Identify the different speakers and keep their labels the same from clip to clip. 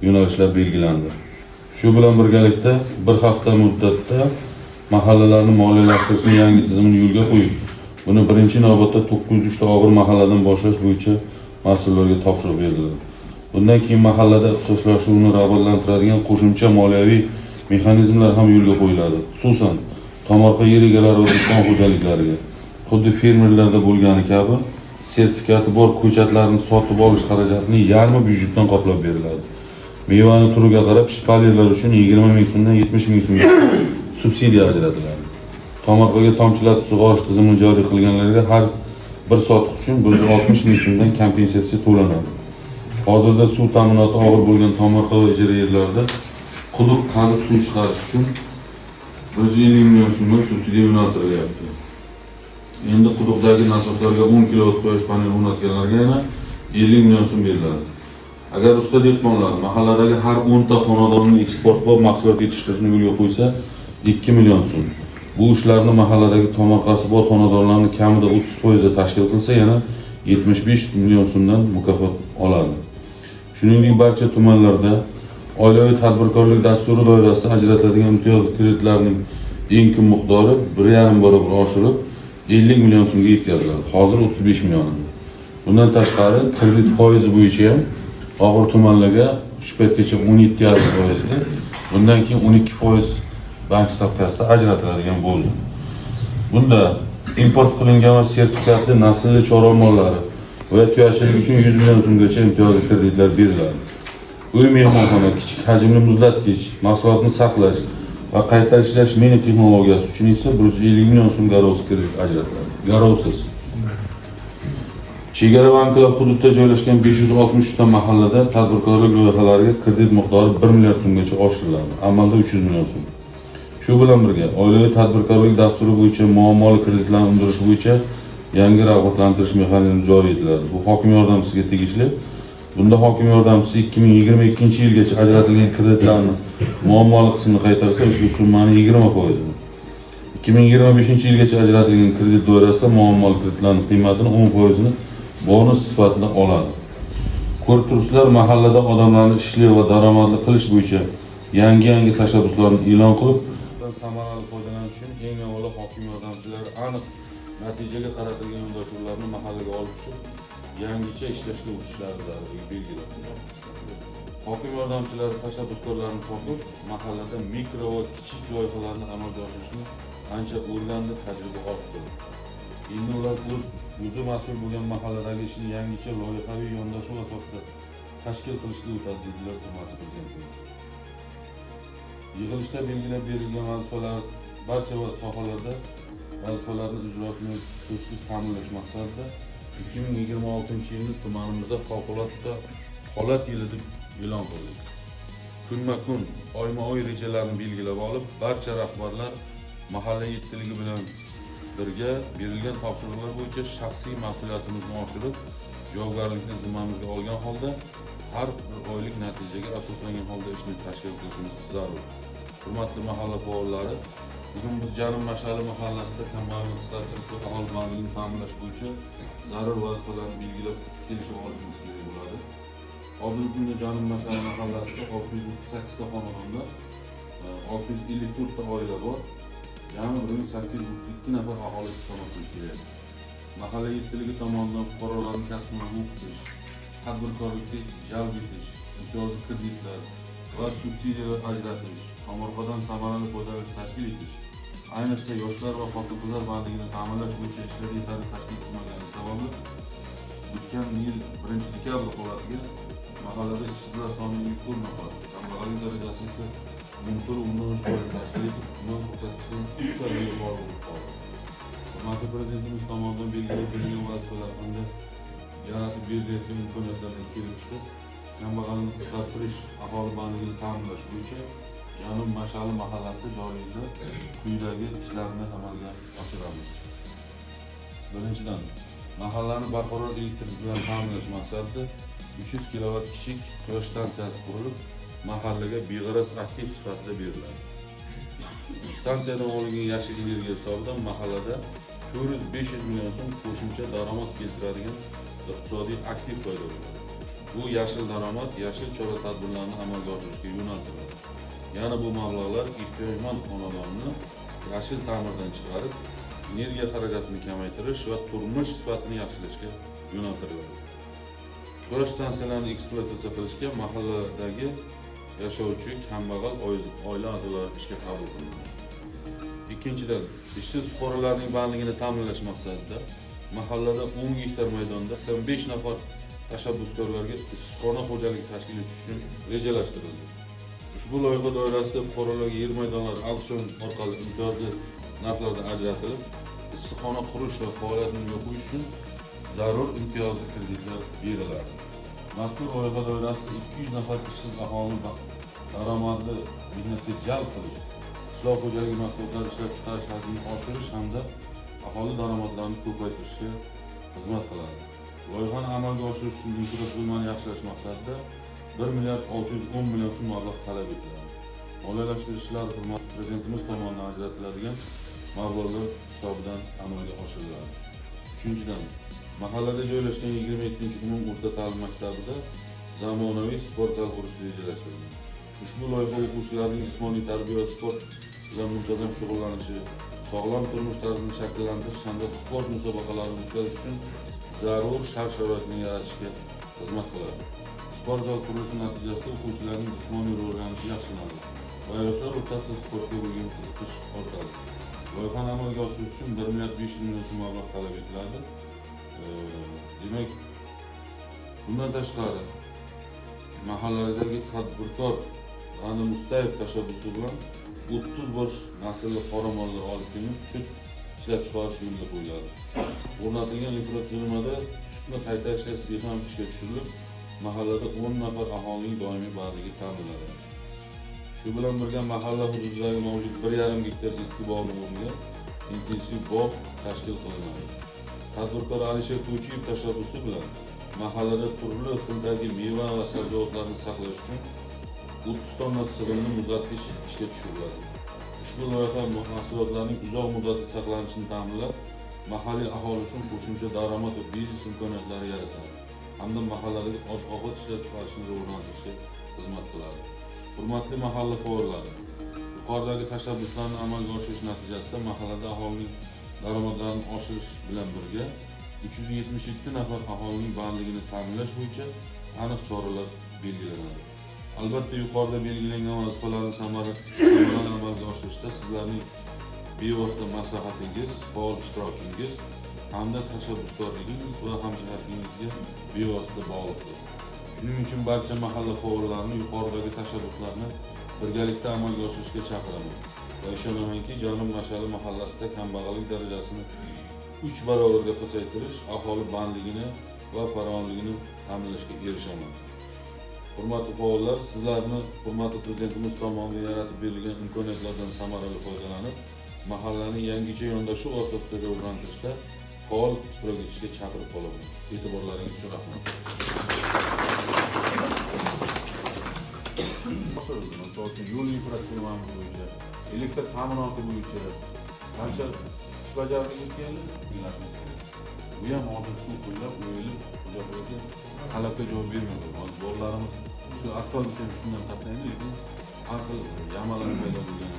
Speaker 1: yo'nalishlar belgilandi. Shu bilan birgalikda bir hafta muddatda mahallalarni moliyalashtirishning yangi tizimini yo'lga qo'yib, buni birinchi navbatda 903 ta og'ir mahalladan boshlash bo'yicha mas'ullarga topshiriq berildi. Bundan keyin mahallada ixtisoslashuvni rag'batlantiradigan qo'shimcha moliyaviy mexanizmlar ham yo'lga qo'yiladi. Xususan, tomorqa yer egalari va dehqon xo'jaliklariga xuddi fermerlarda bo'lgani kabi sertifikati bor ko'chatlarni sotib olish xarajatining yarmi byudjetdan qoplab beriladi. Mevani turiga qarab shpalerlar uchun 20 ming so'mdan 70 ming so'mga subsidiya ajratiladi. Tomorqaga tomchilatib sug'orish tizimini joriy qilganlarga har bir sotiq uchun 160 ming so'mdan kompensatsiya to'lanadi. Hozirda suv ta'minoti og'ir bo'lgan tomorqa va ijara yerlarida quduq qazib suv chiqarish uchun 150 million so'mdan subsidiya yo'naltirilyapti. Endi quduqdagi nasoslarga 10 kW quyosh paneli o'rnatganlarga yana 50 million so'm beriladi. Agar usta dehqonlar mahalladagi har 10 ta xonadonni eksportbop mahsulot yetishtirishni yo'lga qo'ysa 2 million so'm. Bu ishlarni mahalladagi tomorqasi bor xonadonlarning kamida 30% tashkil qilsa yana 75 million so'mdan mukofot oladi. Shuningdek, barcha tumanlarda oilaviy tadbirkorlik dasturi doirasida ajratiladigan imtiyozli kreditlarning eng ko'p miqdori 1,5 barobar oshirib 50 million so'mga yetkaziladi. Hozir 35 million. Bundan tashqari kredit foizi bo'yicha ham og'ir tumanlarga shu paytgacha 17,5%, bundan keyin 12% bank stavkasida ajratiladigan bo'ldi. Bunda import qilingan va sertifikatli naslli chorva mollari va tuyachilik uchun 100 million so'mgacha imtiyozli kreditlar beriladi. Uy mehmonxona, kichik hajmli muzlatgich, mahsulotni saqlash va qayta ishlash mini texnologiyasi uchun esa 150 million so'm garovsiz kredit ajratiladi. Garovsiz. Chegara banklari hududida joylashgan 563 ta mahallada tadbirkorlik loyihalariga kredit miqdori 1 million so'mgacha oshiriladi. Amalda 300 million so'm. Shu bilan birga oilaviy tadbirkorlik dasturi bo'yicha muammoli kreditlarni undirish bo'yicha yangi rag'batlantirish mexanizmi joriy etiladi. Bu hokim yordamchisiga tegishli. Bunda hokim yordamchisi 2022-yilgacha ajratilgan kreditlarni muammoli qismini qaytarsa, ushbu summani 20%, 2025-yilgacha ajratilgan kredit doirasida muammoli kreditlarning qiymatini 10% bonus sifatida oladi. Ko'rib turibsizlar, mahallada odamlarni ishli va daromadli qilish bo'yicha yangi tashabbuslarni e'lon qilib, samarali foydalanish uchun eng avvalo hokim yordamchilari aniq natijaga qaratilgan yondashuvlarni mahallaga olib tushib, yangicha ishlashga o'tishlari zarur belgilanadi. Hokim yordamchilari tashabbuskorlarni topib, mahallada mikro va kichik loyihalarni amalga oshirishni ancha o'rgandi, tajriba ortdi. Endi ular o'zi mas'ul bo'lgan mahalladagi ishni yangicha loyihaviy yondashuv asosida tashkil qilishga o'tadi, dedilar hurmatli prezidentimiz. Yig'ilishda belgilab berilgan vazifalar barcha sohalarda vazifalarning ijrosini so'zsiz ta'minlash maqsadida 2026-yilni tumanimizda favqulodda holat yili deb e'lon qildik. Kunma-kun, oyma-oy rejalarni belgilab olib, barcha rahbarlar mahalla yettiligi bilan birga berilgan topshiriqlar bo'yicha shaxsiy mas'uliyatimizni oshirib, javobgarlikni zimmamizga olgan holda har bir oylik natijaga asoslangan holda ishni tashkil qilishimiz zarur. Hurmatli mahalla faollari, bugun biz Janub Mash'ali mahallasida kambag'allik qisqartirish va aholi bandligini ta'minlash bo'yicha zarur vazifalarni belgilab kelishib olishimiz kerak bo'ladi. Hozirgi kunda Janub Mash'ali mahallasida 638 ta xonadonda 654 ta oila bor. Jami 1832 nafar aholi istiqomat qilish kerak. Mahalla yettiligi tomonidan fuqarolarning kasbini o'qitish, tadbirkorlikka jalb etish, imtiyozli kreditlar va subsidiyalar ajratish, tomorqadan samarali foydalanish tashkil etish, ayniqsa yoshlar va xotin-qizlar bandligini ta'minlash bo'yicha ishlar yetarli tashkil etilmagani sababli o'tgan yil 1-dekabr holatiga mahallada ishsizlar soni 4 nafar, kambag'allik darajasi esa 10.13% tashkil etib, bundan ko'rsatkichdan 3 barobar yuqori bo'lib qoldi. Hurmatli prezidentimiz tomonidan belgilab berilgan vazifalar hamda yaratib berilayotgan imkoniyatlardan kelib chiqib, kambag'allikni qisqartirish, aholi bandligini ta'minlash bo'yicha Janub Mash'ali mahallasi joriy yilda quyidagi ishlarni amalga oshiramiz. Birinchidan, mahallani barqaror elektr bilan ta'minlash maqsadida 300 kW kichik quyosh stansiyasi qurilib, mahallaga beg'araz aktiv sifatida beriladi. Stansiyadan olingan yashil energiya hisobidan mahallada 400-500 million so'm qo'shimcha daromad keltiradigan iqtisodiy aktiv paydo bo'ladi. Bu yashil daromad, yashil chora-tadbirlarni amalga oshirishga yo'naltiriladi. Ya'ni bu mablag'lar ehtiyojmand xonadonni yashil ta'mirdan chiqarib, energiya xarajatini kamaytirish va turmush sifatini yaxshilashga yo'naltiriladi. Quyosh stansiyalarini ekspluatatsiya qilishga mahallalardagi yashovchi kambag'al oila a'zolari ishga qabul qilinadi. Ikkinchidan, ishsiz fuqarolarning bandligini ta'minlash maqsadida mahallada 10 gektar maydonda 85 nafar tashabbuskorlarga issiqxona xo'jaligi tashkil etish uchun rejalashtirildi. Ushbu loyiha doirasida fuqarolarga yer maydonlari auksion orqali imtiyozli narxlarda ajratilib, issiqxona qurish va faoliyatini yo'lga qo'yish uchun zarur imtiyozli kreditlar beriladi. Mazkur loyiha doirasida 200 nafar ishsiz aholini daromadli mehnatga jalb qilish, qishloq xo'jaligi mahsulotlari ishlab chiqarish hajmini oshirish hamda aholi daromadlarini ko'paytirishga xizmat qiladi. Loyihani amalga oshirish uchun infratuzilmani yaxshilash maqsadida 1 milliard 610 million so'm mablag' talab etiladi. Moliyalashtirish ishlari hurmatli Prezidentimiz tomonidan ajratiladigan mablag'lar hisobidan amalga oshiriladi. Uchinchidan, mahallada joylashgan 27-umum o'rta ta'lim maktabida zamonaviy sport zal qurish rejalashtirilgan. Ushbu loyiha o'quvchilarning jismoniy tarbiya va sport bilan muntazam shug'ullanishi, sog'lom turmush tarzini shakllantirish hamda sport musobaqalarini o'tkazish uchun zarur shart-sharoitni yaratishga xizmat qiladi. Sport zal qurilishi natijasida o'quvchilarning jismoniy rivojlanishi yaxshilanadi va yoshlar o'rtasida sportga bo'lgan qiziqish ortadi. Loyihani amalga oshirish uchun 1 milliard 500 million so'm mablag' talab etiladi. Demak, bundan tashqari mahalladagi tadbirkor G'ani Mustayev tashabbusi bilan 30 bosh naslli qoramollar olib kelinib, sut ishlab chiqarish yo'lga qo'yiladi. O'rnatilgan infratuzilmada sutni qayta ishlash sexi ham ishga tushirilib, mahallada 10 nafar aholining doimiy bandligi ta'minlanadi. Shu bilan birga mahalla hududidagi mavjud 1,5 gektar eski bog'ning o'rniga intensiv bog' tashkil qilinadi. Tadbirkor Alisher To'chiyev tashabbusi bilan mahallada turli xildagi meva va sabzavotlarni saqlash uchun 30 tonna sig'imli muzlatgich ishga tushiriladi. Ushbu loyiha mahsulotlarning uzoq muddatli saqlanishini ta'minlab, mahalliy aholi uchun qo'shimcha daromad va biznes imkoniyatlari yaratadi hamda mahalladagi oziq-ovqat ishlab chiqarishni rivojlantirishga xizmat qiladi. Hurmatli mahalla faollari, yuqoridagi tashabbuslarni amalga oshirish natijasida mahallada aholining daromadlarini oshirish bilan birga 372 nafar aholining bandligini ta'minlash bo'yicha aniq choralar belgilanadi. Albatta, yuqorida belgilangan vazifalarni samarali amalga oshirishda sizlarning bevosita maslahatingiz, faol ishtirokingiz hamda tashabbuskorligingiz va hamjihatingizga bevosita bog'liqdir. Shuning uchun barcha mahalla faollarini yuqoridagi tashabbuslarni birgalikda amalga oshirishga chaqiraman va ishonamanki, Janub Mash'ali mahallasida kambag'allik darajasini 3 barobarga pasaytirish, aholi bandligini va farovonligini ta'minlashga erishaman. Hurmatli faollar, sizlarni hurmatli Prezidentimiz tomonidan yaratib berilgan imkoniyatlardan samarali foydalanib, mahallani yangicha yondashuv asosida rivojlantirishda faol ishtirok etishga chaqirib qolaman. E'tiborlaringiz uchun rahmat. Misol uchun yo'l infratuzilmasi bo'yicha, elektr ta'minoti bo'yicha qancha ish bajarilgan kelishimiz kerak. Bu ham hozir suv qo'llab, o'yilib, xo'jalikka talabga javob bermaydi. Hozir bolalarimiz shu asfalt uchun shundan qatnaydi, lekin har xil yamalar paydo bo'lgan,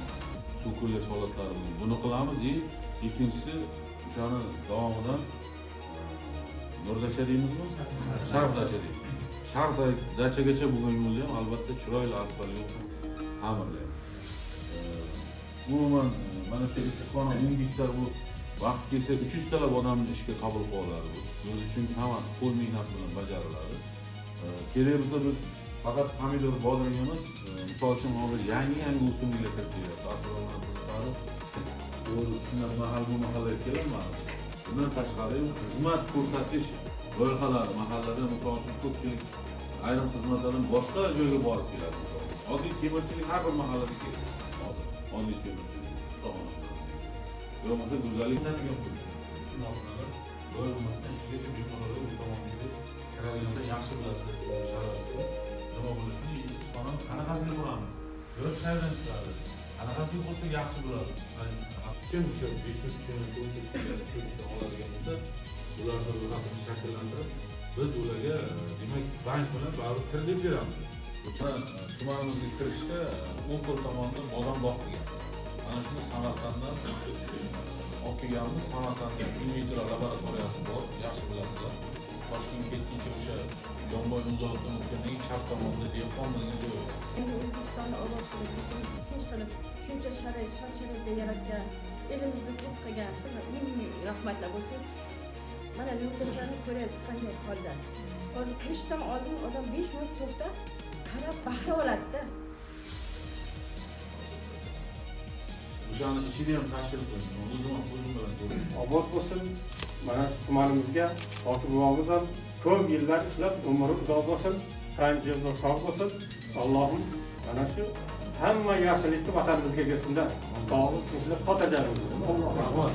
Speaker 1: suv qo'llash holatlari bilan buni qilamiz. Ikkinchisi, o'shani davomidan nurdacha deymizmi? Sharfdacha deymiz. Sharfdachagacha bo'lgan yo'lni ham albatta chiroyli asfalt yo'l ta'mirlaymiz. Umuman mana shu issiqxona 10 gektar bu vaqt kelsa 300 talab odamni ishga qabul qilinadi. O'zi uchun hammasi qo'l mehnati bilan bajariladi. Kerak bo'lsa biz faqat pomidor bodring emas, misol uchun hozir yangi o'simliklar kirib kelyapti. Asosan qiziqadi. O'zi shunday mahalla kelinmadi. Bundan tashqari xizmat ko'rsatish loyihalari mahallada misol uchun ko'pchilik ayrim xizmatlardan boshqa joyga borib keladi. Oddiy temirchilik har bir mahallada kerak. Oddiy temirchilik, bo'lmasa go'zallikdan yo'q. Loyihalardan ichgacha binolarda bu tomonga kiradigan yaxshi bilasizlar sharoitda. Nima bo'lishini issiqxona qanaqasiga quramiz? Yo'l qayerdan chiqadi? Qanaqasiga bo'lsa yaxshi bo'ladi. Kimcha 500 kilometr oladigan bo'lsa, ularni ro'yxatini shakllantirib
Speaker 2: Biz ularga demak bank bilan baribir kredit beramiz. Tumanimizga kirishda o'ng qo'l tomonda bodom bog' degan. Ana shuni Samarqanddan olib kelganmiz. Samarqandda in-vitro laboratoriyasi bor, yaxshi bilasizlar. Toshkentga ketguncha o'sha Jonboy Muzotovning o'tganidan chap tomonda dehqon degan joy bor.
Speaker 3: Endi O'zbekistonni obod qilib, tinch qilib, shuncha sharoitda yaratgan, elimizni to'q qilgan, ming rahmatlar bo'lsin. Mana Nurxo'jani ko'ryapsiz qanday holda. Hozir kirishdan oldin odam 5 minut to'xtab, qarab bahra oladi-da.
Speaker 2: O'shani ichida ham tashkil qilingan. O'zim bilan ko'rdim.
Speaker 4: Obod bo'lsin. Mana shu tumanimizga hokim buvamiz ham ko'p yillar ishlab, umri uzoq bo'lsin, tanjimda sog' bo'lsin. Allohim mana shu hamma yaxshilikni vatanimizga bersin-da. Sog'lik, tinchlik, xotirjamlik. Alloh rahmat.